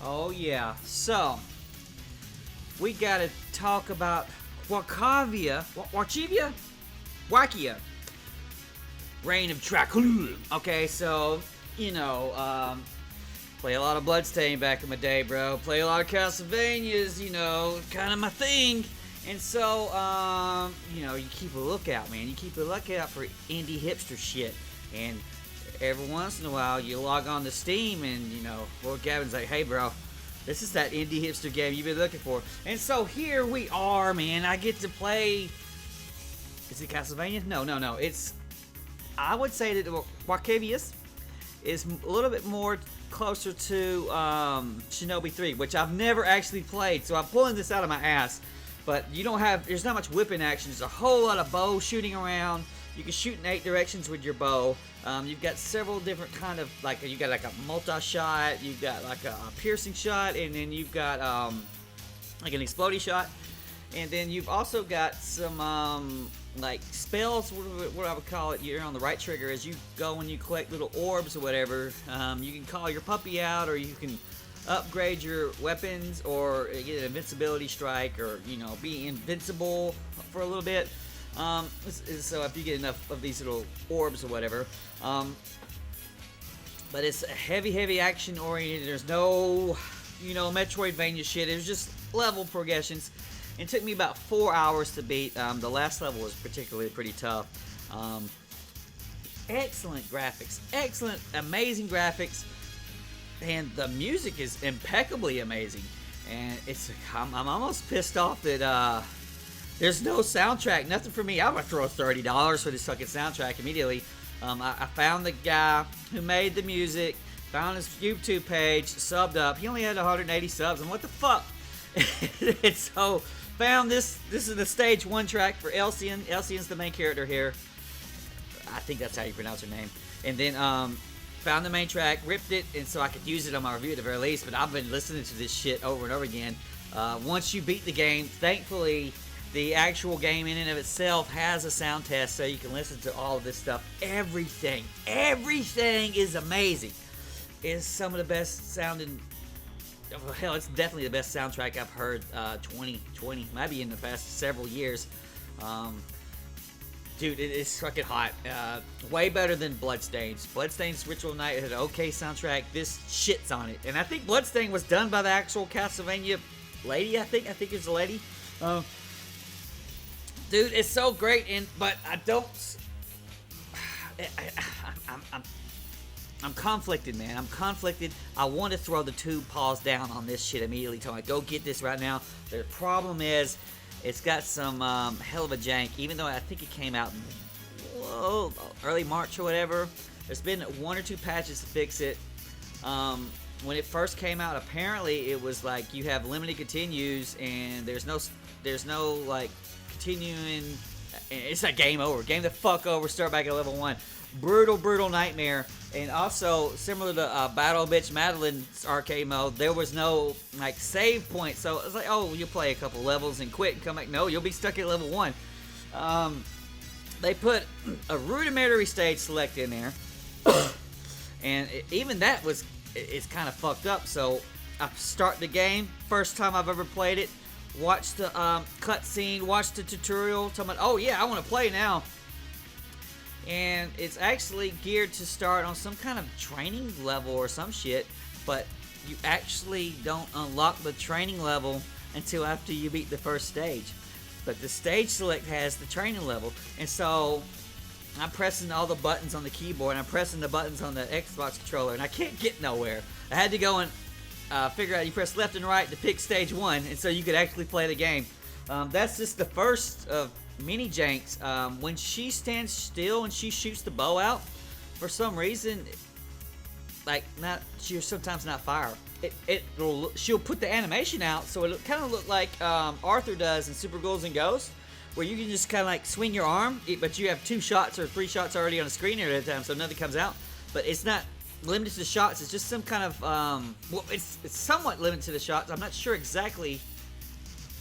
Oh yeah. So we gotta talk about Wallachia, Reign of Dracula. Okay, so play a lot of Bloodstain back in my day, bro. Play a lot of Castlevanias, kind of my thing. And so, you keep a lookout, man. You keep a lookout for indie hipster shit. And every once in a while, you log on to Steam and, Lord Gavin's like, hey, bro, this is that indie hipster game you've been looking for. And so here we are, man. I get to play... Is it Castlevania? No. I would say that Wallachia is a little bit more closer to Shinobi 3, which I've never actually played. So I'm pulling this out of my ass. But there's not much whipping action. There's a whole lot of bow shooting around. You can shoot in 8 directions with your bow. You've got several different kind of, you got like a multi-shot, you've got like a piercing shot, and then you've got like an exploding shot. And then you've also got some like spells, what I would call it. You're on the right trigger as you go and you collect little orbs or whatever. You can call your puppy out, or you can upgrade your weapons, or get an invincibility strike, or be invincible for a little bit. So if you get enough of these little orbs or whatever. But it's heavy action oriented. There's no Metroidvania shit. It was just level progressions. It took me about 4 hours to beat. The last level was particularly pretty tough. Excellent graphics, amazing graphics. And the music is impeccably amazing, and I'm almost pissed off that there's no soundtrack, nothing for me. I'm gonna throw $30 for this fucking soundtrack immediately. I found the guy who made the music, found his YouTube page, subbed up. He only had 180 subs, and what the fuck? And so found this. This is the stage 1 track for Elcin. Elcin's the main character here. I think that's how you pronounce her name. And then found the main track, ripped it, and so I could use it on my review at the very least. But I've been listening to this shit over and over again. Once you beat the game, thankfully, the actual game in and of itself has a sound test, so you can listen to all of this stuff. Everything is amazing. It's some of the best sounding. Hell, it's definitely the best soundtrack I've heard. 2020, maybe in the past several years. Dude, it is fucking hot. Way better than Bloodstains. Bloodstains Ritual Night had an okay soundtrack. This shits on it. And I think Bloodstain was done by the actual Castlevania lady, I think. I think it's a lady. Dude, it's so great, but I don't... I'm conflicted, man. I'm conflicted. I want to throw the 2 paws down on this shit immediately. Tell me, go get this right now. The problem is... It's got some hell of a jank, even though I think it came out in early March or whatever. There's been 1 or 2 patches to fix it. When it first came out, apparently it was like you have limited continues, and there's no like continuing. It's a game over. Game the fuck over. Start back at level 1. Brutal nightmare. And also, similar to Battle Bitch Madeline's arcade mode, there was no like save point. So it's like, oh, you'll play a couple levels and quit and come back. No, you'll be stuck at level 1. They put a rudimentary stage select in there, and even that it's kind of fucked up. So I start the game, first time I've ever played it, watch the cutscene, watch the tutorial, tell me, oh yeah, I want to play now. And it's actually geared to start on some kind of training level or some shit, but you actually don't unlock the training level until after you beat the first stage. But the stage select has the training level, and so I'm pressing all the buttons on the keyboard, and I'm pressing the buttons on the Xbox controller, and I can't get nowhere. I had to go and figure out you press left and right to pick stage 1, and so you could actually play the game. That's just the first of mini janks. When she stands still and she shoots the bow out, for some reason, she'll sometimes not fire. She'll put the animation out, so it'll kind of look like Arthur does in Super Ghouls and Ghosts, where you can just kind of like swing your arm, but you have 2 shots or 3 shots already on the screen at a time, so nothing comes out. But it's not limited to the shots. It's just some kind of it's somewhat limited to the shots. I'm not sure exactly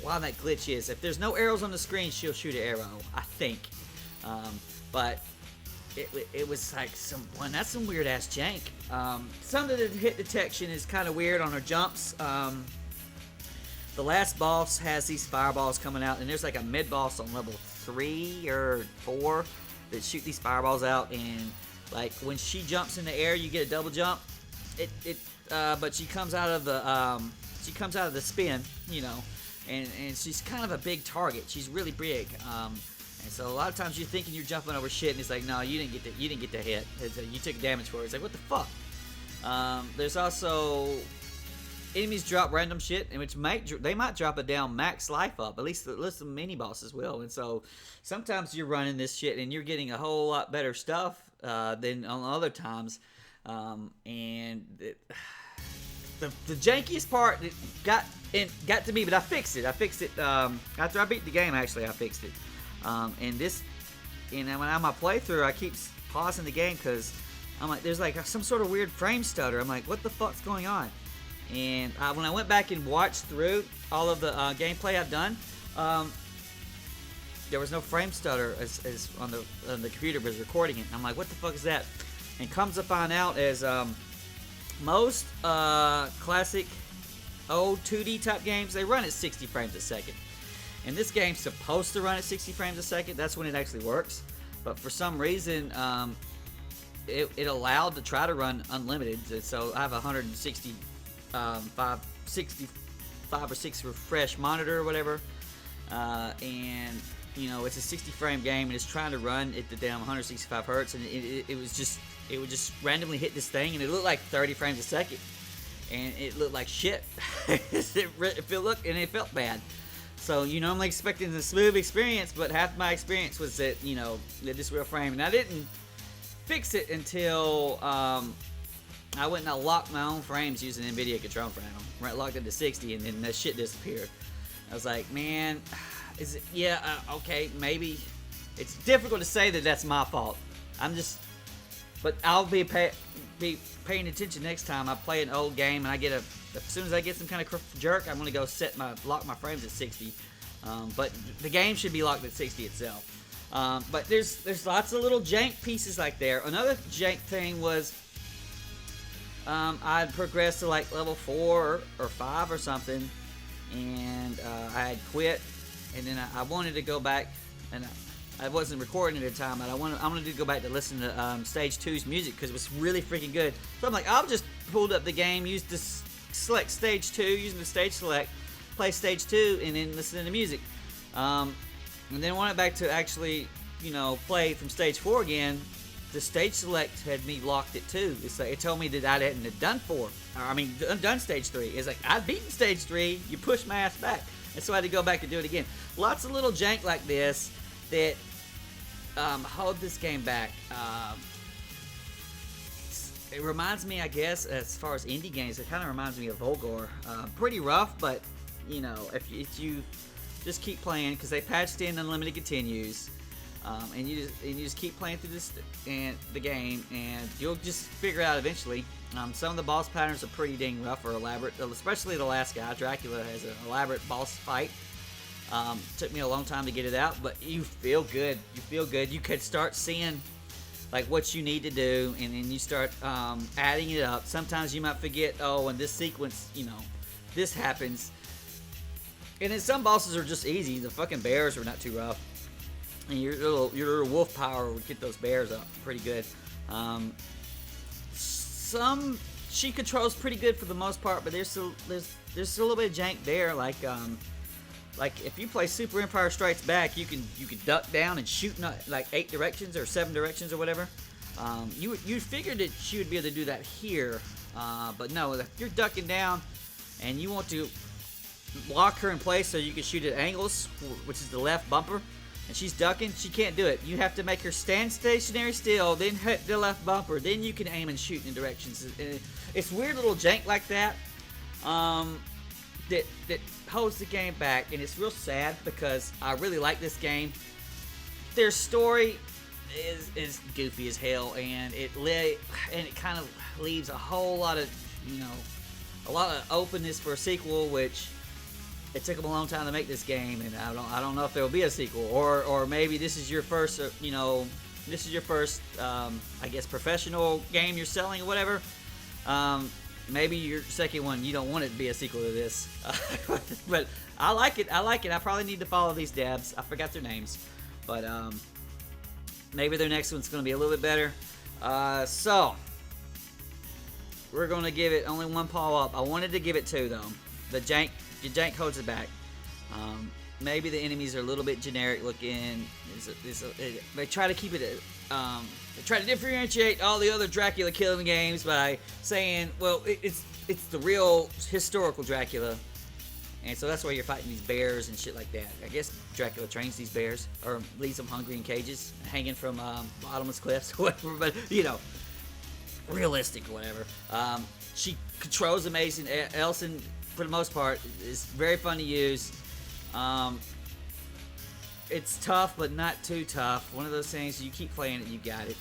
why that glitch is. If there's no arrows on the screen, she'll shoot an arrow, I think. But it was like that's some weird ass jank. Some of the hit detection is kind of weird on her jumps. The last boss has these fireballs coming out, and there's like a mid boss on level 3 or 4 that shoot these fireballs out, and like when she jumps in the air, you get a double jump. But she comes out of the spin, you know, and she's kind of a big target. She's really big. And so a lot of times you're thinking you're jumping over shit, and it's like, no, you didn't get the hit. You took damage for it. It's like, what the fuck? There's also enemies drop random shit, and which they might drop it down max life up. At least the mini bosses will. And so sometimes you're running this shit, and you're getting a whole lot better stuff than on other times. And the jankiest part got to me, but I fixed it. After I beat the game. Actually, I fixed it. And when I'm on my playthrough, I keep pausing the game because I'm like, there's like some sort of weird frame stutter. I'm like, what the fuck's going on? And when I went back and watched through all of the gameplay I've done, there was no frame stutter as on the computer was recording it. And I'm like, what the fuck is that? And comes to find out as most classic old 2D type games, they run at 60 frames a second. And this game's supposed to run at 60 frames a second. That's when it actually works. But for some reason, it allowed to try to run unlimited. So I have a 65 or 6 refresh monitor or whatever. And, you know, it's a 60 frame game, and it's trying to run at the damn 165 hertz. And it would just randomly hit this thing, and it looked like 30 frames a second. And it looked like shit. It felt bad. So, you know, I'm expecting a smooth experience, but half my experience was that, you know, this real frame. And I didn't fix it until I went and I locked my own frames using NVIDIA control frame. I locked it to 60, and then that shit disappeared. I was like, man, is it? Yeah, okay, maybe. It's difficult to say that that's my fault. But I'll be paying attention next time I play an old game, and as soon as I get some kind of jerk, I'm gonna go lock my frames at 60. But the game should be locked at 60 itself. But there's lots of little jank pieces like there. Another jank thing was I'd progressed to like level 4 or 5 or something, and I had quit, and then I wanted to go back, and I wasn't recording at the time, but I wanted to go back to listen to Stage 2's music because it was really freaking good. So I'm like, I'll just pulled up the game, used this select Stage 2, using the Stage Select, play Stage 2, and then listen to the music. And then when I went back to actually, you know, play from Stage 4 again, the Stage Select had me locked at 2. It's like, it told me that I hadn't done done Stage 3. It's like, I'd beaten Stage 3, you pushed my ass back. And so I had to go back and do it again. Lots of little jank like this that hold this game back. It reminds me, I guess, as far as indie games, it kind of reminds me of Volgor. Pretty rough, but, you know, if you just keep playing, because they patched in unlimited continues, and you just keep playing through the game, and you'll just figure out eventually. Some of the boss patterns are pretty dang rough or elaborate, especially the last guy. Dracula has an elaborate boss fight. Took me a long time to get it out, but you feel good. You could start seeing like what you need to do, and then you start adding it up. Sometimes you might forget, oh, in this sequence, you know, this happens. And then some bosses are just easy. The fucking bears are not too rough, and your little wolf power would get those bears up pretty good. She controls pretty good for the most part, but there's still a little bit of jank there. Like if you play Super Empire Strikes Back, you can duck down and shoot like 8 directions or 7 directions or whatever. You figured that she would be able to do that here, but no. If you're ducking down and you want to lock her in place so you can shoot at angles, which is the left bumper, and she's ducking, she can't do it. You have to make her stand stationary still, then hit the left bumper, then you can aim and shoot in directions. It's weird little jank like that that holds the game back, and it's real sad because I really like this game. Their story is goofy as hell, and it kind of leaves a whole lot of, you know, a lot of openness for a sequel, which it took them a long time to make this game, and I don't know if there will be a sequel, or maybe this is your first, you know, this is your first, I guess, professional game you're selling or whatever, maybe your second one, you don't want it to be a sequel to this. But I like it. I probably need to follow these devs. I forgot their names. But maybe their next one's going to be a little bit better. So, we're going to give it only one paw up. I wanted to give it two, though. The jank holds it back. Maybe the enemies are a little bit generic looking. They try to keep it. They try to differentiate all the other Dracula killing games by saying, well, it's the real historical Dracula, and so that's why you're fighting these bears and shit like that. I guess Dracula trains these bears or leaves them hungry in cages, hanging from bottomless cliffs, or whatever. But you know, realistic or whatever. She controls amazing. Elcin, for the most part, is very fun to use. It's tough, but not too tough. One of those things, you keep playing it, you got it.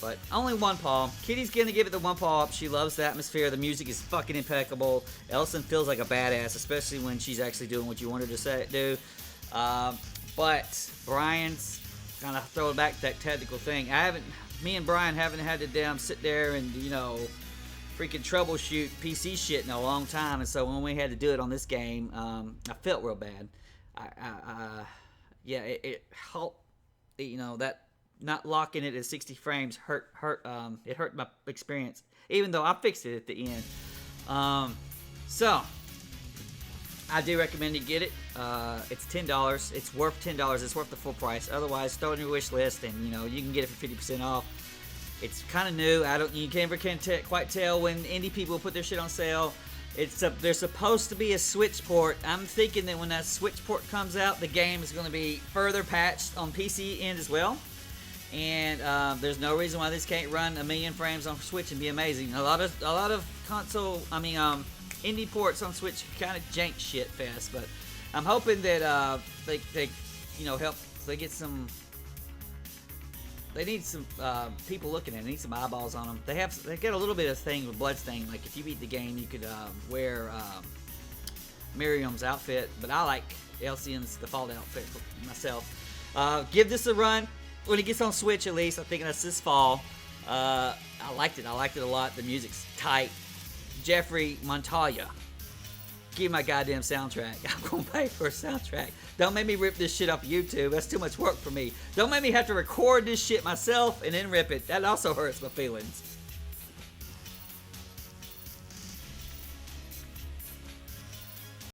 But only one paw. Kitty's gonna give it the one paw up. She loves the atmosphere. The music is fucking impeccable. Elcin feels like a badass, especially when she's actually doing what you want her to do. But Brian's kind of throwing back that technical thing. Me and Brian haven't had to damn sit there and, you know, freaking troubleshoot PC shit in a long time, and so when we had to do it on this game, I felt real bad. Yeah, it helped. You know, that not locking it at 60 frames hurt. It hurt my experience, even though I fixed it at the end. So I do recommend you get it. It's $10. It's worth $10. It's worth the full price. Otherwise, throw it in your wish list, and you know you can get it for 50% off. It's kind of new. You never can quite tell when indie people put their shit on sale. There's supposed to be a Switch port. I'm thinking that when that Switch port comes out, the game is going to be further patched on PC end as well. And there's no reason why this can't run 1,000,000 frames on Switch and be amazing. A lot of indie ports on Switch kind of jank shit fest. But I'm hoping that they you know help. They get some. They need some people looking at it. They need some eyeballs on them. They get a little bit of thing with bloodstain. Like if you beat the game, you could wear Miriam's outfit. But I like Elcin's default outfit for myself. Give this a run when it gets on Switch. At least I think that's this fall. I liked it. I liked it a lot. The music's tight. Jeffrey Montoya. Give my goddamn soundtrack. I'm gonna pay for a soundtrack. Don't make me rip this shit off YouTube. That's too much work for me. Don't make me have to record this shit myself and then rip it. That also hurts my feelings.